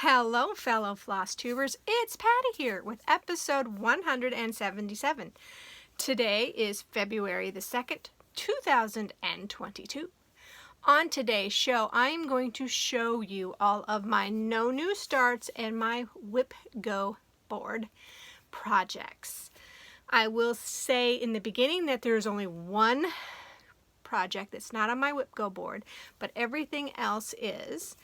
Hello, fellow Flosstubers. It's Patty here with episode 177. Today is February the 2nd, 2022. On today's show, I'm going to show you all of my no new starts and my Wipgo board projects. I will say in the beginning that there's only one project that's not on my Wipgo board, but everything else is.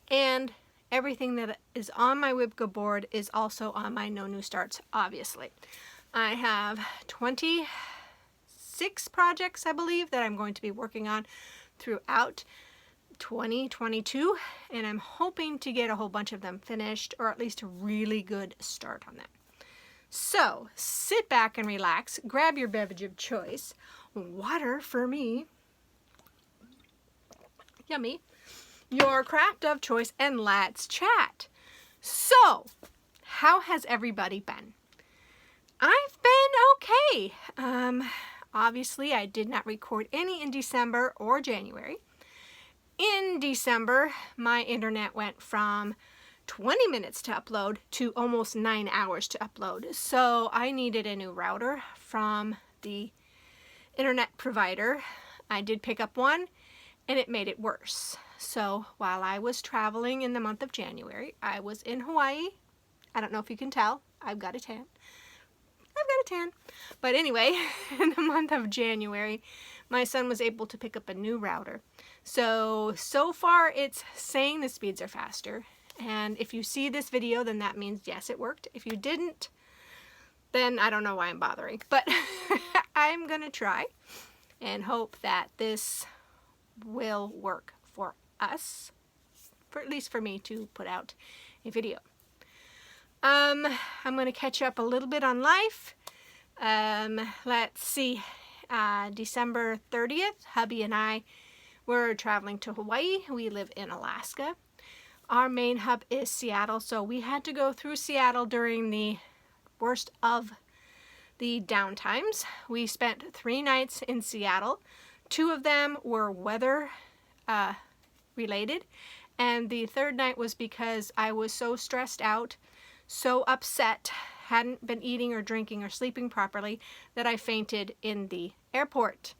And everything that is on my Wipgo board is also on my no new starts, obviously. I have 26 projects, I believe, that I'm going to be working on throughout 2022, and I'm hoping to get a whole bunch of them finished, or at least a really good start on them. So sit back and relax, grab your beverage of choice, water for me, yummy, your craft of choice, and let's chat. So, how has everybody been? I've been okay. Obviously, I did not record any in December or January. In December, my internet went from 20 minutes to upload to almost 9 hours to upload. So I needed a new router from the internet provider. I did pick up one, and it made it worse. So while I was traveling in the month of January, I was in Hawaii. I don't know if you can tell, I've got a tan. But anyway, in the month of January, my son was able to pick up a new router. So far it's saying the speeds are faster. And if you see this video, then that means yes, it worked. If you didn't, then I don't know why I'm bothering. But I'm gonna try and hope that this will work for us, for at least for me to put out a video. I'm going to catch up a little bit on life. Let's see, December 30th, hubby and I were traveling to Hawaii. We live in Alaska. Our main hub is Seattle, so we had to go through Seattle during the worst of the downtimes. We spent 3 nights in Seattle. 2 of them were weather related, and the 3rd night was because I was so stressed out, so upset, hadn't been eating or drinking or sleeping properly, that I fainted in the airport.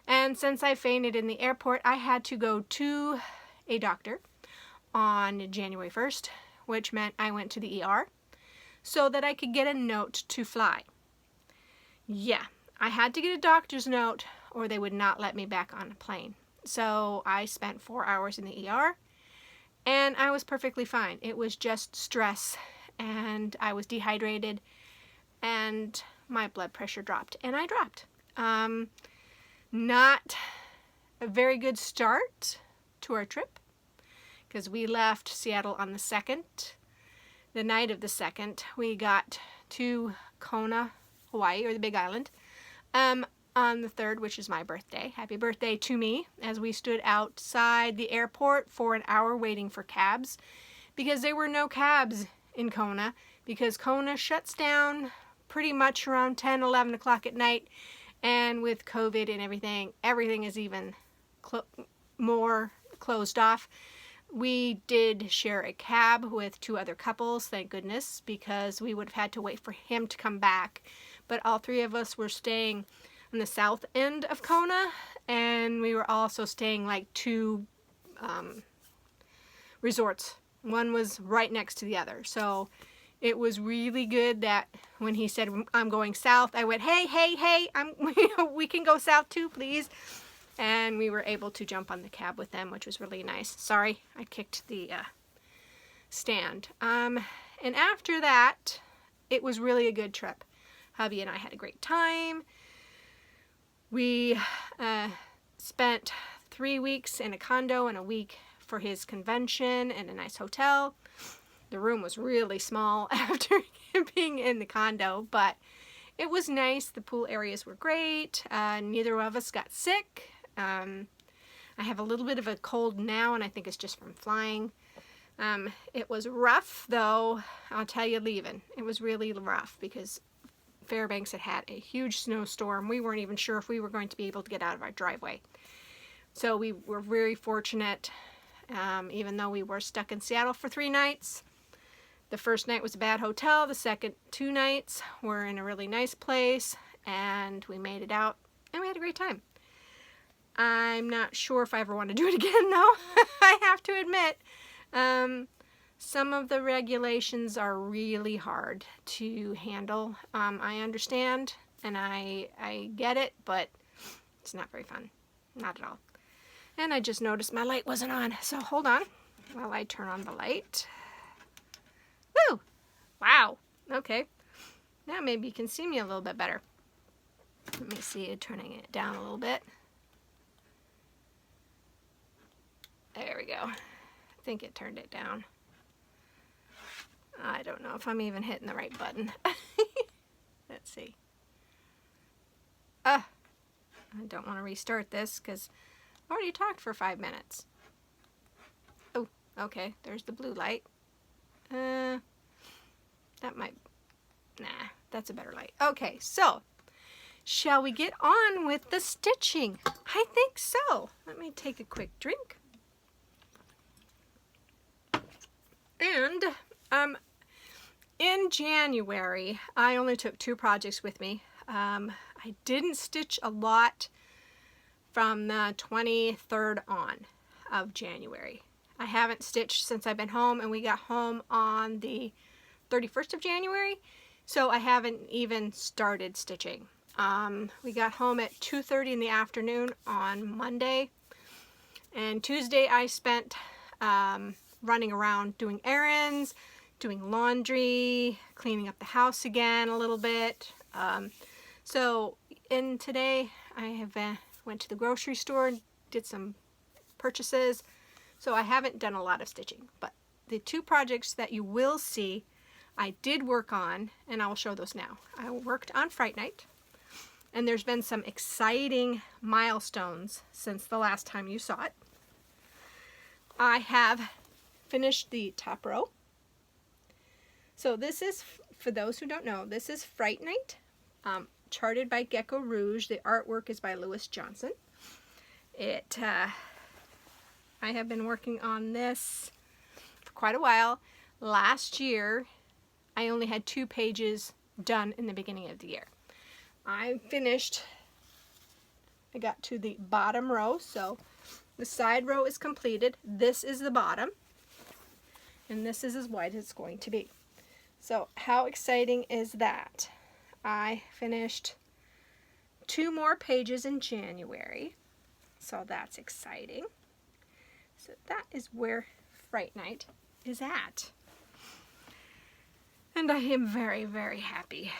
And since I fainted in the airport, I had to go to a doctor on January 1st, which meant I went to the ER so that I could get a note to fly. Yeah, I had to get a doctor's note or they would not let me back on a plane. So I spent 4 hours in the ER and I was perfectly fine. It was just stress, and I was dehydrated and my blood pressure dropped, and I dropped. Not a very good start to our trip, because we left Seattle on the 2nd. The night of the 2nd, we got to Kona, Hawaii, or the Big Island, on the 3rd, which is my birthday. Happy birthday to me, as we stood outside the airport for an hour waiting for cabs, because there were no cabs in Kona, because Kona shuts down pretty much around 10, 11 o'clock at night, and with COVID and everything is even more closed off. We did share a cab with 2 other couples, thank goodness, because we would have had to wait for him to come back. But all 3 of us were staying on the south end of Kona, and we were also staying like 2 resorts. One was right next to the other. So it was really good that when he said, I'm going south, I went, hey, we can go south too, please. And we were able to jump on the cab with them, which was really nice. Sorry, I kicked the stand. And after that, it was really a good trip. Hubby and I had a great time. We spent 3 weeks in a condo and a week for his convention in a nice hotel. The room was really small after being in the condo, but it was nice. The pool areas were great. Neither of us got sick. I have a little bit of a cold now, and I think it's just from flying. It was rough, though, I'll tell you, leaving. It was really rough because Fairbanks had a huge snowstorm. We weren't even sure if we were going to be able to get out of our driveway. So we were very fortunate, even though we were stuck in Seattle for 3 nights. The first night was a bad hotel. The second 2 nights were in a really nice place, and we made it out, and we had a great time. I'm not sure if I ever want to do it again, though. I have to admit. Some of the regulations are really hard to handle. I understand, and I get it, but it's not very fun. Not at all. And I just noticed my light wasn't on, so hold on while I turn on the light. Woo! Wow. Okay. Now maybe you can see me a little bit better. Let me see it, turning it down a little bit. There we go. I think it turned it down. I don't know if I'm even hitting the right button. Let's see. I don't want to restart this because I've already talked for 5 minutes. Oh, okay. There's the blue light. That might... Nah, that's a better light. Okay, so shall we get on with the stitching? I think so. Let me take a quick drink. And in January, I only took 2 projects with me. I didn't stitch a lot from the 23rd on of January. I haven't stitched since I've been home, and we got home on the 31st of January, so I haven't even started stitching. We got home at 2:30 in the afternoon on Monday, and Tuesday I spent running around doing errands, doing laundry, cleaning up the house again a little bit. And today I have went to the grocery store and did some purchases, so I haven't done a lot of stitching. But the 2 projects that you will see, I did work on, and I will show those now. I worked on Fright Night, and there's been some exciting milestones since the last time you saw it. I have finished the top row. So this is, for those who don't know, this is Fright Night, charted by Gecko Rouge. The artwork is by Lewis Johnson. I have been working on this for quite a while. Last year, I only had 2 pages done in the beginning of the year. I got to the bottom row, so the side row is completed. This is the bottom, and this is as wide as it's going to be. So how exciting is that? I finished 2 more pages in January, so that's exciting. So that is where Fright Night is at. And I am very, very happy.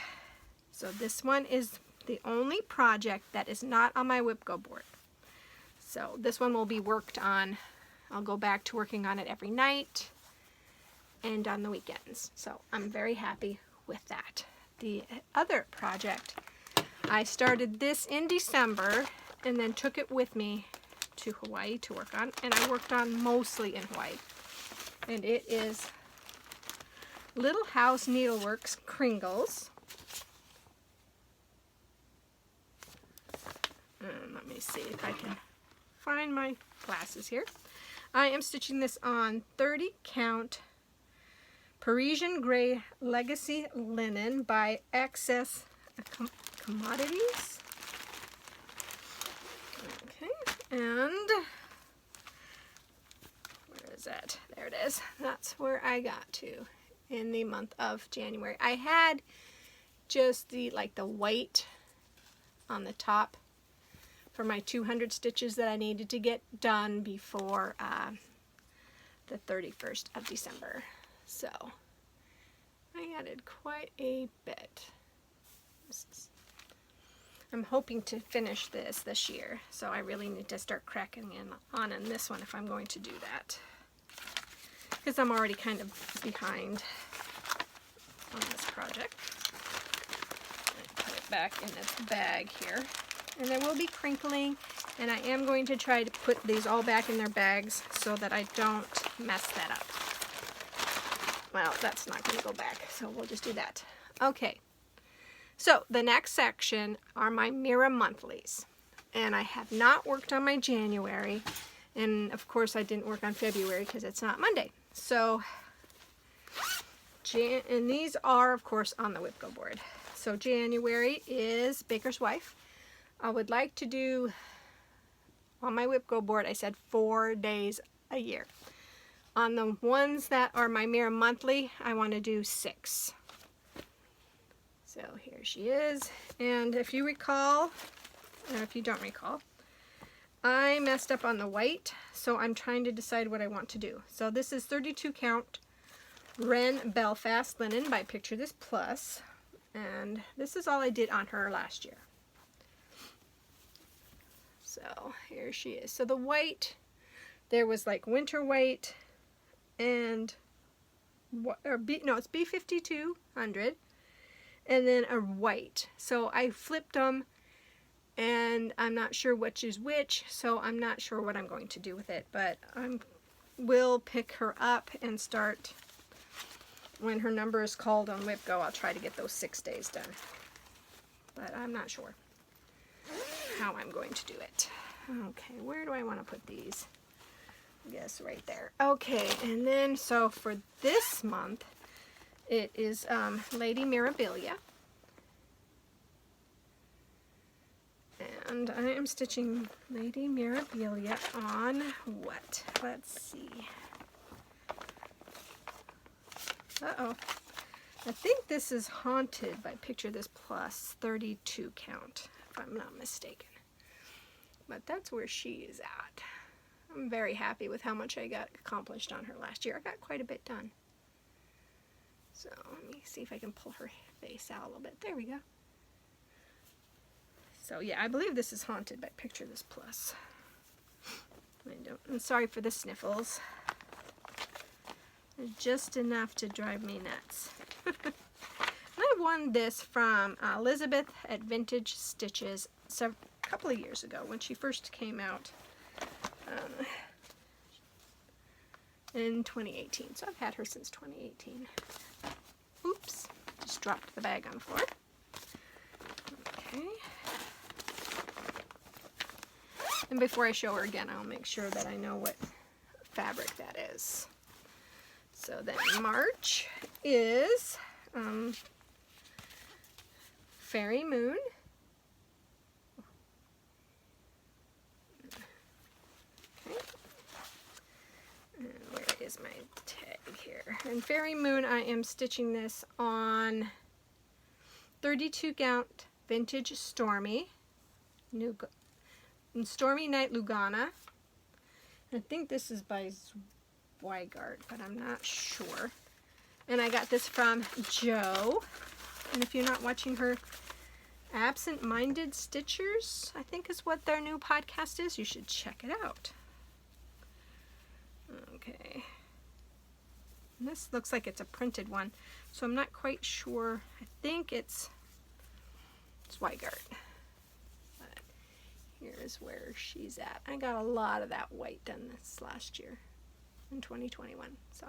So this one is the only project that is not on my Wipgo board. So this one will be worked on. I'll go back to working on it every night and on the weekends. So I'm very happy with that. The other project, I started this in December and then took it with me to Hawaii to work on, and I worked on mostly in Hawaii. And it is Little House Needleworks Kringles. Let me see if I can find my glasses here. I am stitching this on 30 count Parisian Gray Legacy Linen by Access Commodities. Okay, and where is that? There it is. That's where I got to in the month of January. I had just the white on the top for my 200 stitches that I needed to get done before the 31st of December. So I added quite a bit. I'm hoping to finish this year, so I really need to start cracking in this one if I'm going to do that, because I'm already kind of behind on this project. Put it back in its bag here, and there will be crinkling, and I am going to try to put these all back in their bags so that I don't mess that up. Well, that's not going to go back, so we'll just do that. Okay, so the next section are my Mira Monthlies, and I have not worked on my January, and of course I didn't work on February because it's not Monday. So and these are, of course, on the Wipgo board. So January is Baker's Wife. I would like to do, on my Wipgo board, I said 4 days a year. On the ones that are my Mira Monthly, I want to do 6. So here she is. And if you recall, or if you don't recall, I messed up on the white, so I'm trying to decide what I want to do. So this is 32 count Wren Belfast linen by Picture This Plus, and this is all I did on her last year. So here she is. So the white, there was like winter white and it's B5200 and then a white. So I flipped them and I'm not sure which is which, so I'm not sure what I'm going to do with it, but I will pick her up and start when her number is called on Wipgo. I'll try to get those 6 days done, but I'm not sure how I'm going to do it. Okay, where do I want to put these? I guess right there. Okay, and then so for this month it is Lady Mirabilia. And I am stitching Lady Mirabilia on what? Let's see. Uh-oh. I think this is Haunted by Picture This Plus, 32 count, if I'm not mistaken. But that's where she is at. I'm very happy with how much I got accomplished on her last year. I got quite a bit done. So let me see if I can pull her face out a little bit. There we go. So yeah, I believe this is Haunted by Picture This Plus. I'm sorry for the sniffles. They're just enough to drive me nuts. I won this from Elizabeth at Vintage Stitches a couple of years ago when she first came out in 2018. So I've had her since 2018. Oops, just dropped the bag on the floor. Okay. And before I show her again, I'll make sure that I know what fabric that is. So then March is Fairy Moon. Okay. And where is my tag here? And Fairy Moon, I am stitching this on 32 count Vintage Stormy. Stormy Night Lugana. I think this is by Zweigart, but I'm not sure. And I got this from Jo. And if you're not watching her, Absent Minded Stitchers, I think is what their new podcast is. You should check it out. Okay. And this looks like it's a printed one, so I'm not quite sure. I think it's Zweigart. Here's where she's at. I got a lot of that white done this last year in 2021, so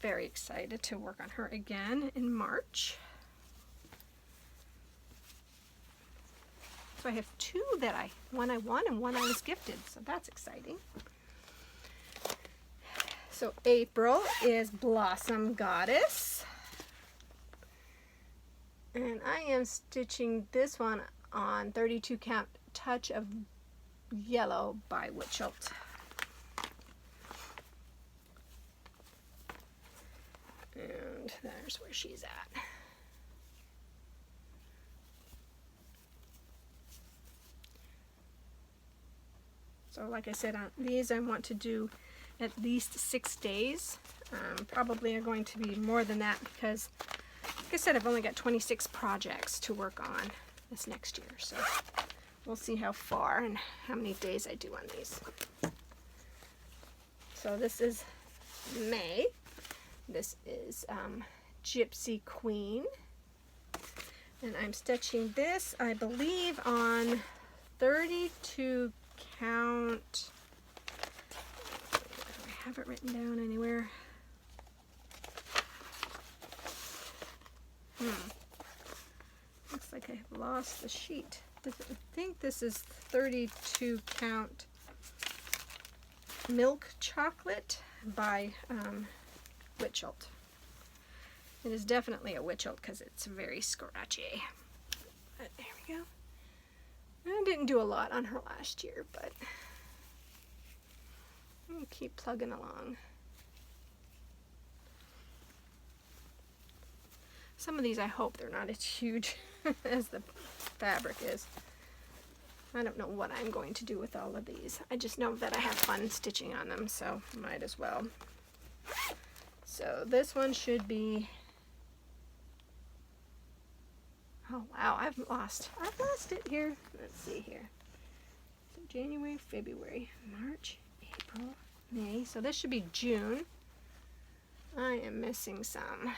very excited to work on her again in March. So I have two that one I won and one I was gifted, so that's exciting. So April is Blossom Goddess, and I am stitching this one on 32 count Touch of Yellow by Witchelt. And there's where she's at. So like I said, on these I want to do at least 6 days. Probably are going to be more than that because, like I said, I've only got 26 projects to work on this next year. So we'll see how far and how many days I do on these. So this is May. This is Gypsy Queen. And I'm stitching this, I believe, on 32 count. Do I have it written down anywhere? Looks like I've lost the sheet. I think this is 32 count Milk Chocolate by Witchelt. It is definitely a witch-oat because it's very scratchy. But there we go. I didn't do a lot on her last year, but I'll keep plugging along. Some of these I hope they're not as huge as the fabric is. I don't know what I'm going to do with all of these. I just know that I have fun stitching on them, so might as well. So this one should be, oh wow, I've lost it here. Let's see here. So January, February, March, April, May. So this should be June. I am missing some.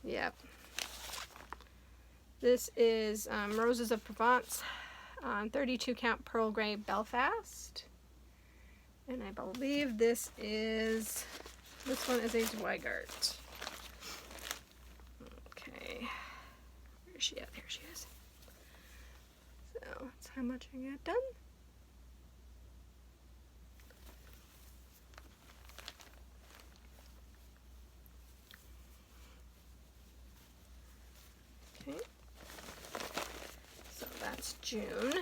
Yep. This is Roses of Provence on 32 count Pearl Gray Belfast. And I believe this one is a Zweigart. Okay. Where is she at? There she is. So that's how much I got done. Okay. So that's June.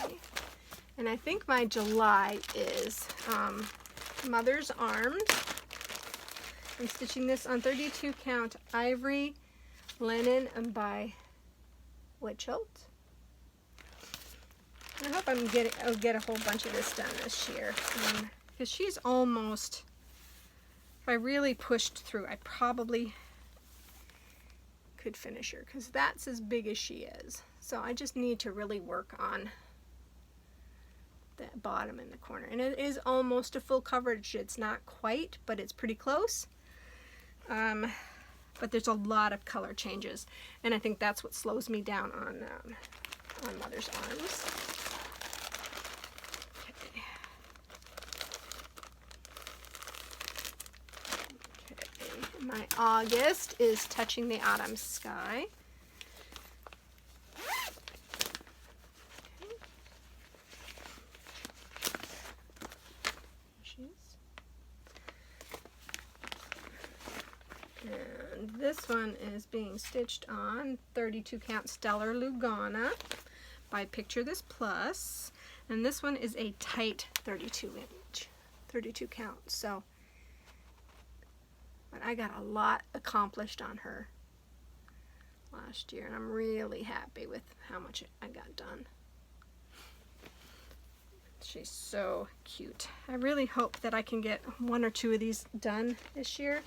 Okay. And I think my July is Mother's Arms. I'm stitching this on 32 count Ivory, Linen, and by Witch-oat. I hope I'll get a whole bunch of this done this year. Because she's almost, if I really pushed through, I probably could finish her. Because that's as big as she is. So I just need to really work on that bottom in the corner, and it is almost a full coverage. It's not quite, but it's pretty close. But there's a lot of color changes, and I think that's what slows me down on Mother's Arms. Okay. Okay. My August is Touching the Autumn Sky. This one is being stitched on 32 count Stellar Lugana by Picture This Plus, and this one is a tight 32 count. So, but I got a lot accomplished on her last year, and I'm really happy with how much I got done. She's so cute. I really hope that I can get one or two of these done this year,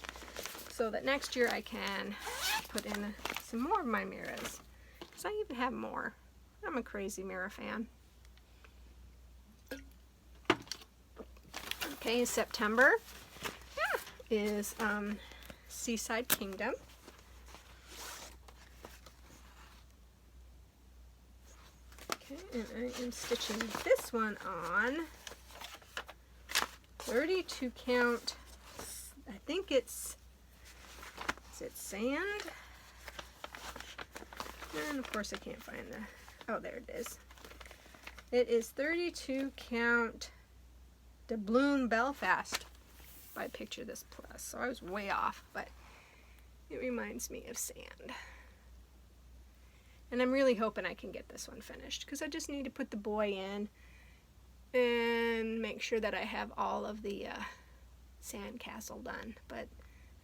so that next year I can put in some more of my Miras. Because I even have more. I'm a crazy Mira fan. Okay, September is Seaside Kingdom. Okay, and I am stitching this one on 32 count, I think it's, is it sand? And of course I can't find the, oh there it is. It is 32 count Doubloon Belfast by Picture This Plus. So I was way off, but it reminds me of sand. And I'm really hoping I can get this one finished, because I just need to put the boy in and make sure that I have all of the sand castle done. But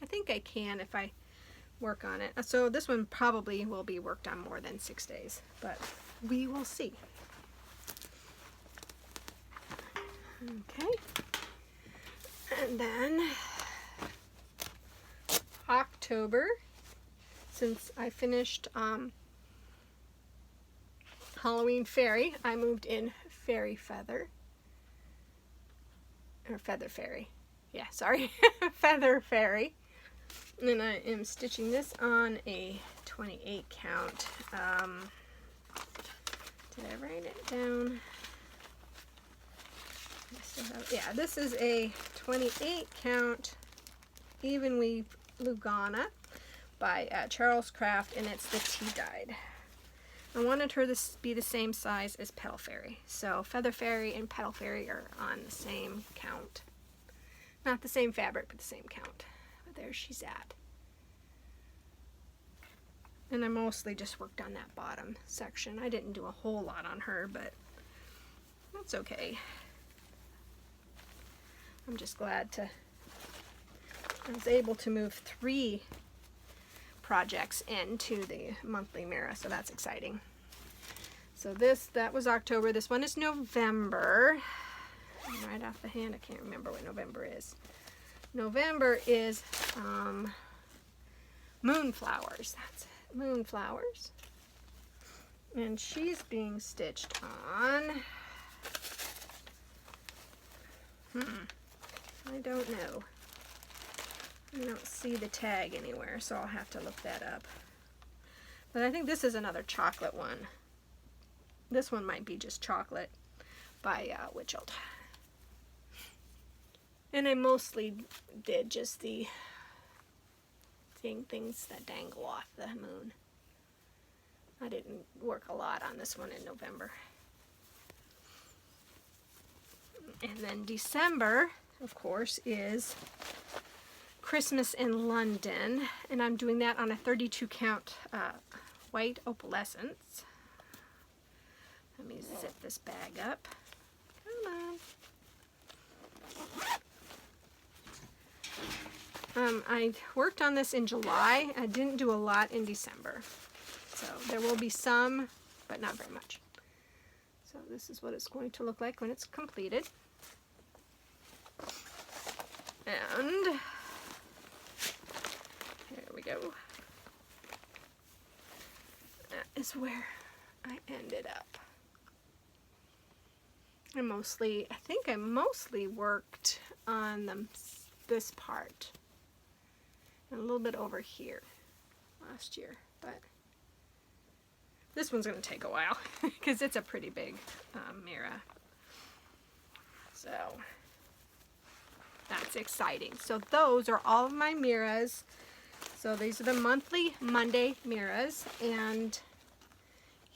I think I can if I work on it. So this one probably will be worked on more than 6 days, but we will see. Okay. And then October, since I finished Halloween Fairy, I moved in Fairy Feather, or Feather Fairy, yeah, sorry, Feather Fairy, and then I am stitching this on a 28 count, did I write it down? I still have, yeah, this is a 28 count Even Weave Lugana by Charles Craft, and it's the tea dyed. I wanted her to be the same size as Petal Fairy. So Feather Fairy and Petal Fairy are on the same count. Not the same fabric, but the same count. But there she's at. And I mostly just worked on that bottom section. I didn't do a whole lot on her, but that's okay. I'm just glad I was able to move 3 projects into the monthly Mira, so that's exciting. So that was October. This one is November. And right off the hand, I can't remember what November is. November is Moonflowers. That's it, Moonflowers. And she's being stitched on. I don't know. I don't see the tag anywhere, so I'll have to look that up. But I think this is another chocolate one. This one might be just chocolate by Wipgo. And I mostly did just the things that dangle off the moon. I didn't work a lot on this one in November. And then December, of course, is Christmas in London, and I'm doing that on a 32 count white opalescence. Let me zip this bag up. Come on. I worked on this in July. I didn't do a lot in December. So there will be some, but not very much. So this is what it's going to look like when it's completed. And here we go. That is where I ended up. I think I mostly worked on this part and a little bit over here last year, but this one's going to take a while because it's a pretty big Mira. So that's exciting. So those are all of my Miras. So these are the monthly Monday Miras, and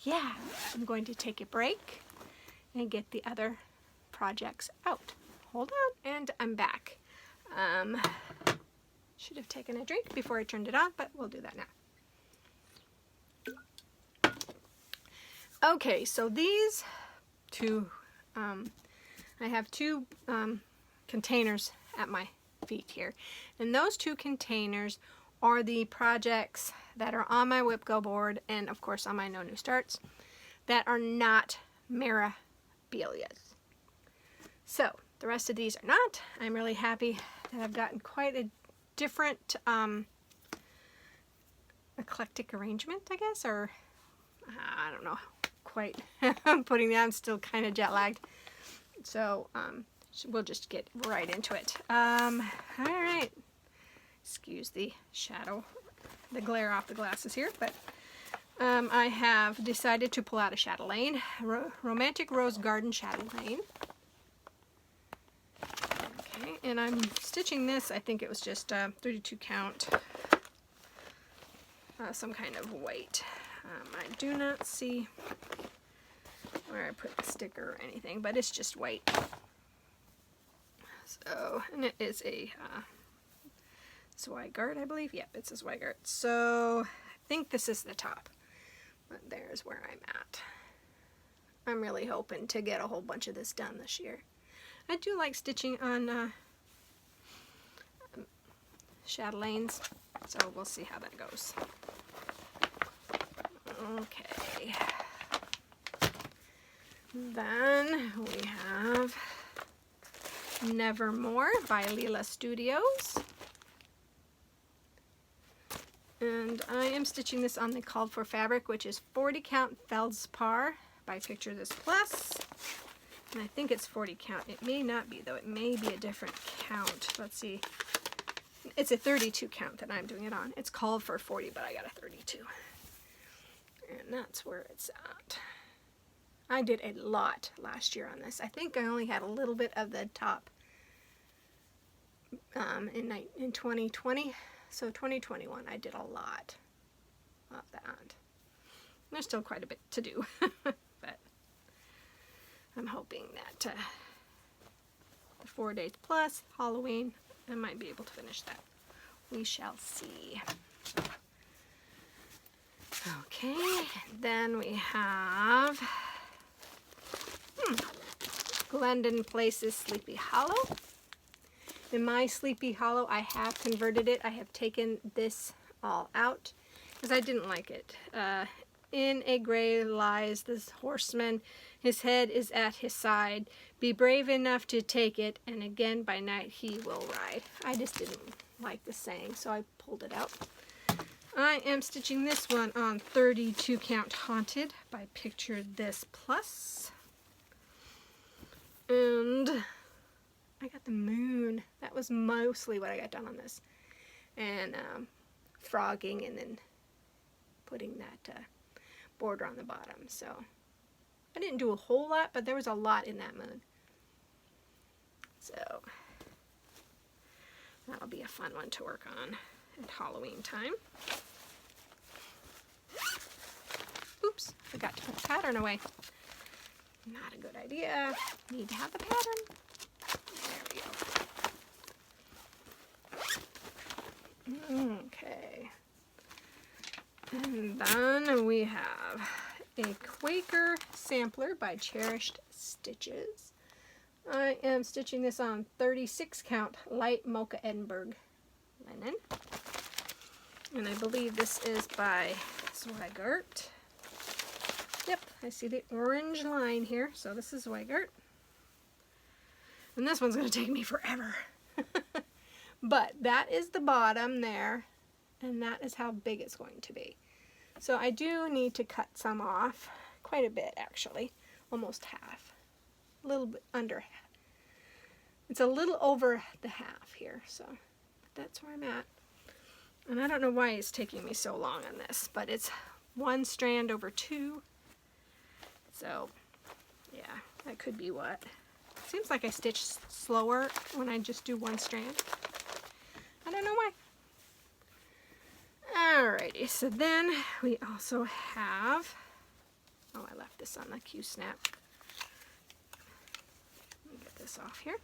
yeah, I'm going to take a break and get the other projects out. Hold on, and I'm back. Should have taken a drink before I turned it on, but we'll do that now. Okay, so these two, I have 2 containers at my feet here, and those 2 containers are the projects that are on my Wipgo board, and of course on my No New Starts, that are not Mirabilias. So the rest of these are not. I'm really happy that I've gotten quite a different eclectic arrangement, I guess, or I don't know quite. I'm putting that. I'm still kind of jet lagged, so we'll just get right into it. All right. Excuse the shadow, the glare off the glasses here, but I have decided to pull out a chatelaine, Romantic Rose Garden chatelaine. Okay, and I'm stitching this. I think it was just 32 count, some kind of white. I do not see where I put the sticker or anything, but it's just white. So, and it is a Zweigart, I believe. Yep, it's a Zweigart. So I think this is the top, but there's where I'm at. I'm really hoping to get a whole bunch of this done this year. I do like stitching on chatelaines, so we'll see how that goes. Okay. Then we have Nevermore by Leela Studios. And I am stitching this on the called for fabric, which is 40 count Feldspar by Picture This Plus. And I think it's 40 count. It may not be, though. It may be a different count. Let's see. It's a 32 count that I'm doing it on. It's called for 40, but I got a 32. And that's where it's at. I did a lot last year on this. I think I only had a little bit of the top in 2020. So 2021, I did a lot of that. There's still quite a bit to do, but I'm hoping that the 4 days plus Halloween, I might be able to finish that. We shall see. Okay, then we have Glendon Place's Sleepy Hollow. In my Sleepy Hollow, I have converted it. I have taken this all out because I didn't like it. In a grave lies this horseman. His head is at his side. Be brave enough to take it, and again by night he will ride. I just didn't like the saying, so I pulled it out. I am stitching this one on 32 count Haunted by Picture This Plus. And I got the moon. That was mostly what I got done on this. And frogging and then putting that border on the bottom. So I didn't do a whole lot, but there was a lot in that moon. So that'll be a fun one to work on at Halloween time. Oops, forgot to put the pattern away. Not a good idea. Need to have the pattern. There we go. Okay. And then we have a Quaker sampler by Cherished Stitches. I am stitching this on 36 count light mocha Edinburgh linen. And I believe this is by Zweigart. Yep, I see the orange line here, so this is Zweigart. And this one's going to take me forever. But that is the bottom there, and that is how big it's going to be. So I do need to cut some off, quite a bit actually, almost half, a little bit under half. It's a little over the half here, so that's where I'm at. And I don't know why it's taking me so long on this, but it's 1 strand over 2. So yeah, that could be what. Seems like I stitch slower when I just do 1 strand. I don't know why. Alrighty, so then we also have, oh, I left this on the Q-snap. Let me get this off here.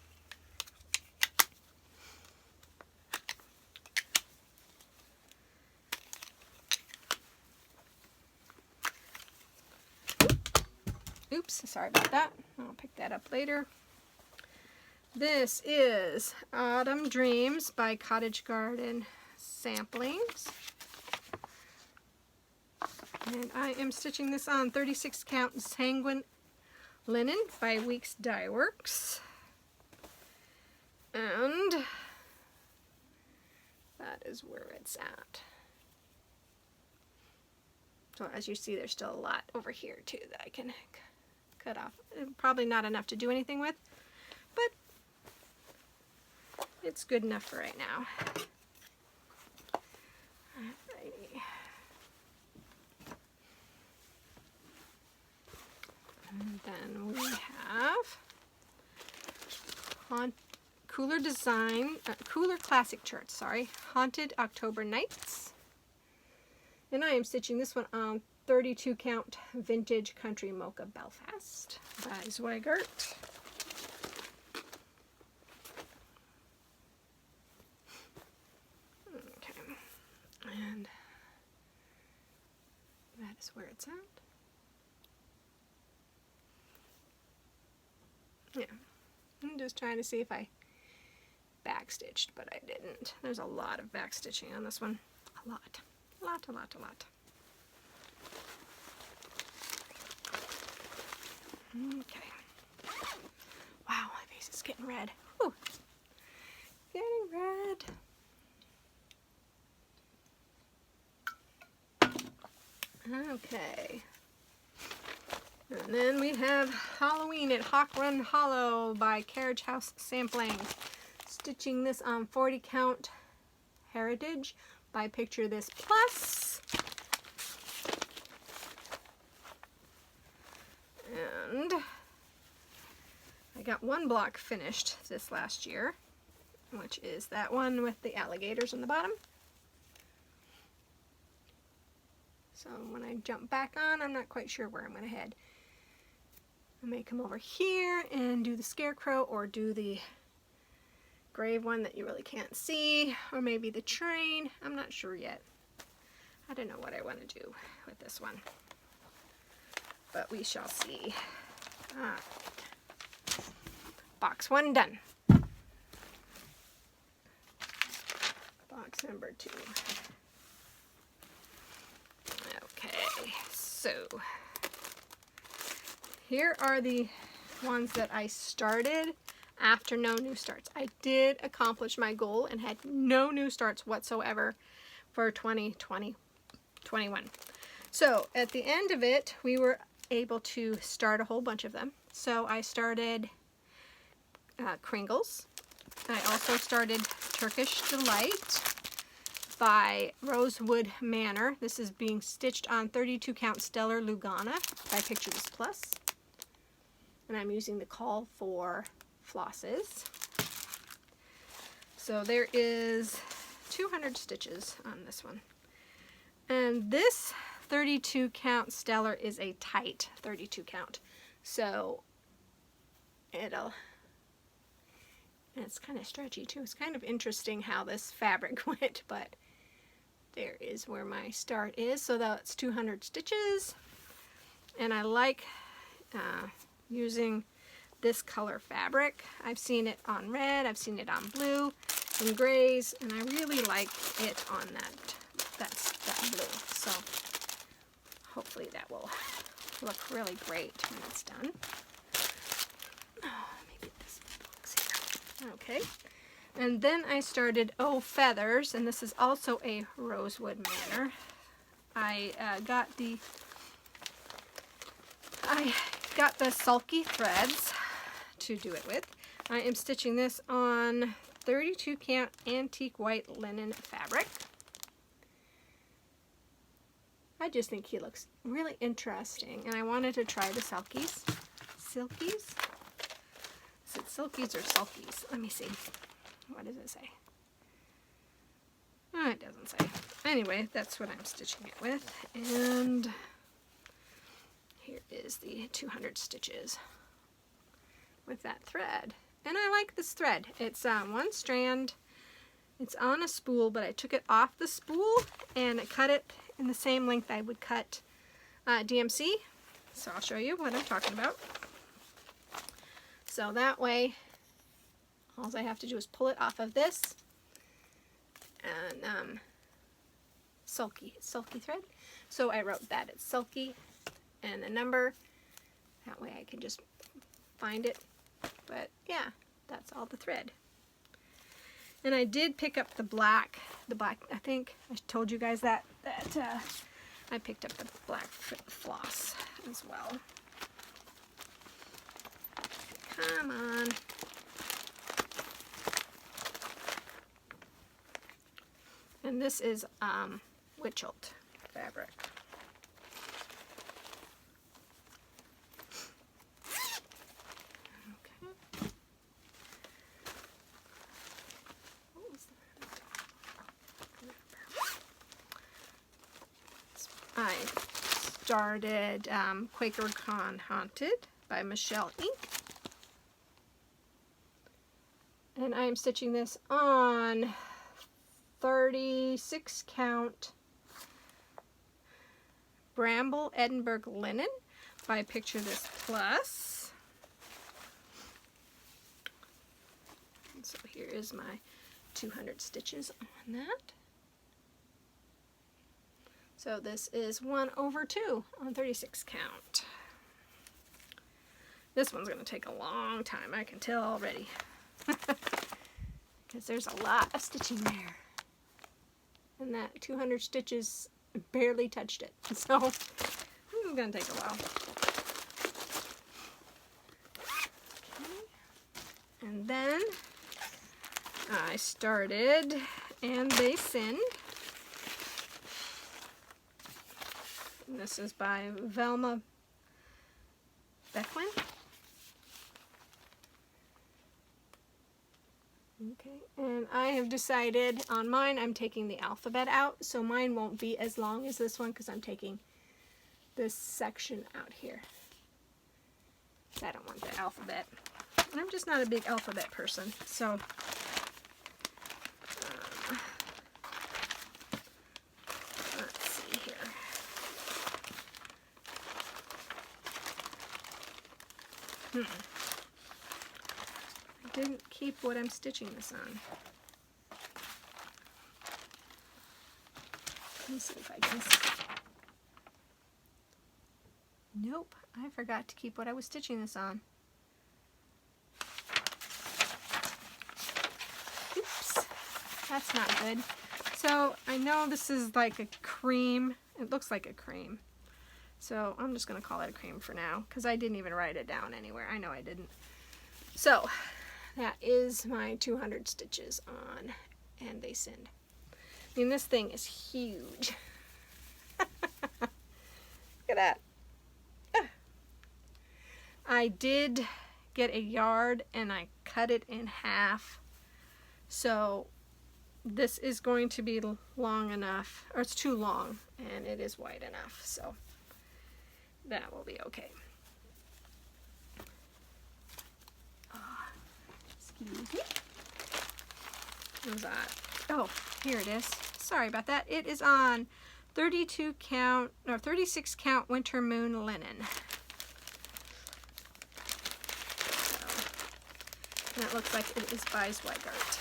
Oops, sorry about that. I'll pick that up later. This is Autumn Dreams by Cottage Garden Samplings. And I am stitching this on 36 count Sanguine Linen by Weeks Dye Works. And that is where it's at. So as you see, there's still a lot over here too that I can cut off. Probably not enough to do anything with, but it's good enough for right now. Alrighty. And then we have Cooler Classic Charts, sorry, Haunted October Nights. And I am stitching this one on 32 count Vintage Country Mocha Belfast by Zweigart. Okay, and that is where it's at. Yeah, I'm just trying to see if I backstitched, but I didn't. There's a lot of backstitching on this one. A lot. A lot. Okay. Wow, my face is getting red. Whew. Getting red. Okay. And then we have Halloween at Hawk Run Hollow by Carriage House Sampling. Stitching this on 40 count Heritage by Picture This Plus. And I got 1 block finished this last year, which is that one with the alligators on the bottom. So when I jump back on, I'm not quite sure where I'm going to head. I may come over here and do the scarecrow or do the grave one that you really can't see, or maybe the train. I'm not sure yet. I don't know what I want to do with this one, but we shall see. Box 1 done. Box number 2. Okay, so here are the ones that I started after no new starts. I did accomplish my goal and had no new starts whatsoever for 2020-21. So at the end of it, we were able to start a whole bunch of them. So I started Kringles. I also started Turkish Delight by Rosewood Manor. This is being stitched on 32 count Stellar Lugana by Picture This Plus. And I'm using the call for flosses. So there is 200 stitches on this one. And this 32 count Stellar is a tight 32 count. So it's kind of stretchy too. It's kind of interesting how this fabric went, but there is where my start is. So that's 200 stitches. And I like using this color fabric. I've seen it on red, I've seen it on blue and grays, and I really like it on that blue. So hopefully that will look really great when it's done. Maybe this box here. Okay. And then I started Oh Feathers, and this is also a Rosewood Manor. I got the sulky threads to do it with. I am stitching this on 32 count antique white linen fabric. I just think he looks really interesting, and I wanted to try the silkies. Silkies? Is it silkies or sulkies? Let me see. What does it say? Oh, it doesn't say. Anyway, that's what I'm stitching it with. And here is the 200 stitches with that thread. And I like this thread. It's one strand. It's on a spool, but I took it off the spool and I cut it in the same length I would cut DMC. So I'll show you what I'm talking about. So that way, all I have to do is pull it off of this and sulky thread. So I wrote that it's sulky and the number. That way I can just find it. But yeah, that's all the thread. And I did pick up the black, I think I told you guys that I picked up the black floss as well. Come on. And this is Witchelt fabric. Okay. What was that? I started Quaker Haunted by Michelle Ink. And I am stitching this on 36 count Bramble Edinburgh Linen by Picture This Plus. And so here is my 200 stitches on that. So this is 1/2 on 36 count. This one's going to take a long time, I can tell already. Because there's a lot of stitching there. And that 200 stitches barely touched it. So this is going to take a while. Okay. And then I started And They Sinned. And this is by Velma Beckwin. Okay, and I have decided on mine I'm taking the alphabet out, so mine won't be as long as this one because I'm taking this section out here. I don't want the alphabet. I'm just not a big alphabet person, so I didn't keep what I'm stitching this on. Let me see if I can... Nope, I forgot to keep what I was stitching this on. Oops, that's not good. So I know this is like a cream. It looks like a cream. So I'm just going to call it a cream for now because I didn't even write it down anywhere. I know I didn't. So that is my 200 stitches on, and they send. I mean, this thing is huge. Look at that. I did get a yard and I cut it in half. So this is going to be long enough, or it's too long, and it is wide enough. So that will be okay. Excuse me. What was that? Oh, here it is. Sorry about that. It is on 32 count, or 36 count winter moon linen. And it looks like it is by Zweigart.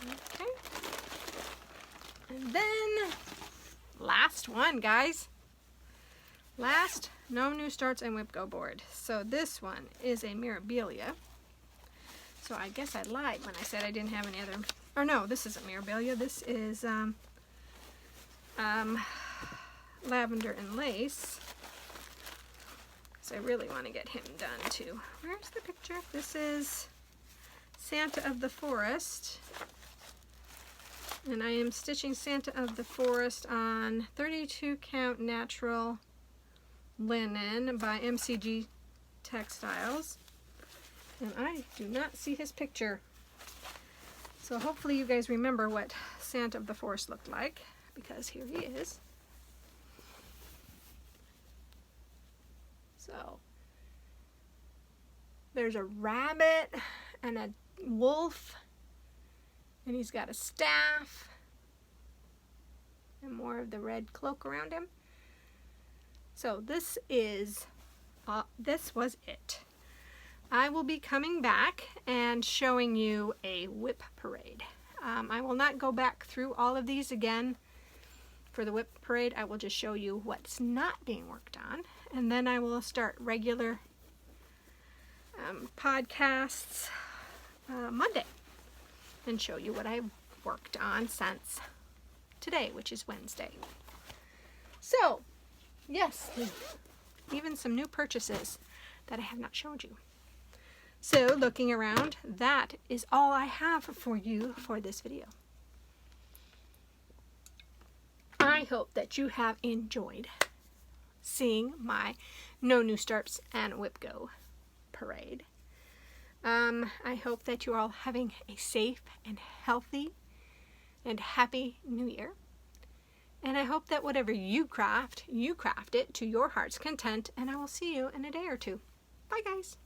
Okay. And then, last one, guys. Last, no new starts and Wipgo board. So this one is a Mirabilia. So I guess I lied when I said I didn't have any other, or no, this isn't Mirabilia. This is Lavender and Lace. So I really want to get him done too. Where's the picture? This is Santa of the Forest. And I am stitching Santa of the Forest on 32 count natural linen by MCG Textiles. And I do not see his picture. So hopefully you guys remember what Santa of the Forest looked like, because here he is. So there's a rabbit and a wolf, and he's got a staff and more of the red cloak around him. So this was it. I will be coming back and showing you a whip parade. I will not go back through all of these again for the whip parade. I will just show you what's not being worked on, and then I will start regular podcasts Monday and show you what I've worked on since today, which is Wednesday. So, yes, even some new purchases that I have not showed you. So, looking around, that is all I have for you for this video. I hope that you have enjoyed seeing my No New Starts and Wipgo parade. I hope that you're all having a safe and healthy and happy New Year. And I hope that whatever you craft it to your heart's content, and I will see you in a day or two. Bye, guys.